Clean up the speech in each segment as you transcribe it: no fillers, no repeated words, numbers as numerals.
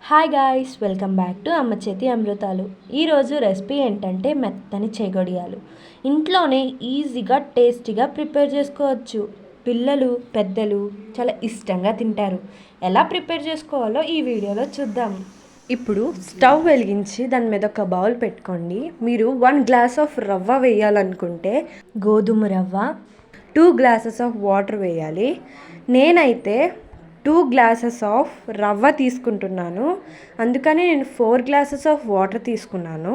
Hi guys, welcome back to అమ్మ చేతి అమృతాలు. ఈరోజు రెసిపీ ఏంటంటే మెత్తని చేగొడియాలు. ఇంట్లోనే ఈజీగా టేస్టీగా ప్రిపేర్ చేసుకోవచ్చు. పిల్లలు పెద్దలు చాలా ఇష్టంగా తింటారు. ఎలా ప్రిపేర్ చేసుకోవాలో ఈ వీడియోలో చూద్దాం. ఇప్పుడు స్టవ్ వెలిగించి దాని మీద ఒక బౌల్ పెట్టుకోండి. మీరు 1 గ్లాస్ ఆఫ్ రవ్వ వేయాలనుకుంటే గోధుమ రవ్వ 2 గ్లాసెస్ ఆఫ్ వాటర్ వేయాలి. నేనైతే 2 గ్లాసెస్ ఆఫ్ రవ్వ తీసుకుంటున్నాను, అందుకని నేను 4 గ్లాసెస్ ఆఫ్ వాటర్ తీసుకున్నాను.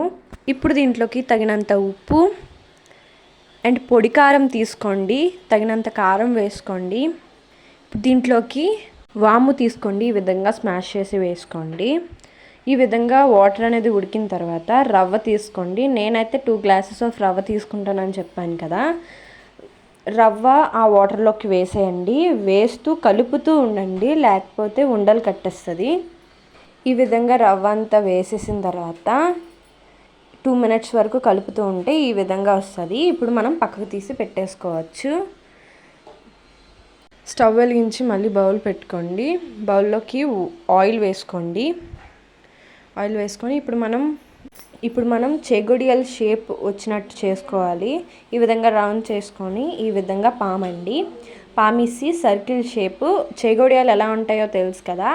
ఇప్పుడు దీంట్లోకి తగినంత ఉప్పు అండ్ పొడి కారం తీసుకోండి, తగినంత కారం వేసుకోండి. దీంట్లోకి వాము తీసుకోండి, ఈ విధంగా స్మాష్ చేసి వేసుకోండి. ఈ విధంగా వాటర్ అనేది ఉడికిన తర్వాత రవ్వ తీసుకోండి. నేనైతే 2 గ్లాసెస్ ఆఫ్ రవ్వ తీసుకుంటానని చెప్పాను కదా, రవ్వ ఆ వాటర్లోకి వేసేయండి. వేస్తూ కలుపుతూ ఉండండి, లేకపోతే ఉండలు కట్టేస్తుంది. ఈ విధంగా రవ్వ అంతా వేసేసిన తర్వాత 2 మినిట్స్ వరకు కలుపుతూ ఉంటే ఈ విధంగా వస్తుంది. ఇప్పుడు మనం పక్కకు తీసి పెట్టేసుకోవచ్చు. స్టవ్ వెలిగించి మళ్ళీ బౌల్ పెట్టుకోండి. బౌల్లోకి ఆయిల్ వేసుకోండి. ఆయిల్ వేసుకొని ఇప్పుడు మనం చేగొడియాల షేప్ వచ్చినట్టు చేసుకోవాలి. ఈ విధంగా రౌండ్ చేసుకొని ఈ విధంగా పామేసి సర్కిల్ షేపు. చేగొడియాలు ఎలా ఉంటాయో తెలుసు కదా,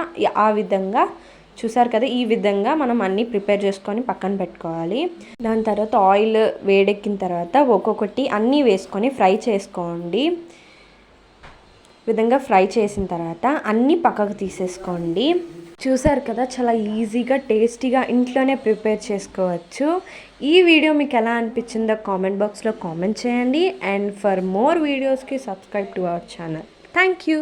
ఆ విధంగా చూసారు కదా, ఈ విధంగా మనం అన్నీ ప్రిపేర్ చేసుకొని పక్కన పెట్టుకోవాలి. దాని తర్వాత ఆయిల్ వేడెక్కిన తర్వాత ఒక్కొక్కటి అన్నీ వేసుకొని ఫ్రై చేసుకోండి. విధంగా ఫ్రై చేసిన తర్వాత అన్నీ పక్కకు తీసేసుకోండి. చూసారు కదా, చాలా ఈజీగా టేస్టీగా ఇంట్లోనే ప్రిపేర్ చేసుకోవచ్చు. ఈ వీడియో మీకు ఎలా అనిపించిందో కామెంట్ బాక్స్లో కామెంట్ చేయండి. అండ్ ఫర్ మోర్ వీడియోస్కి subscribe to our channel. Thank you.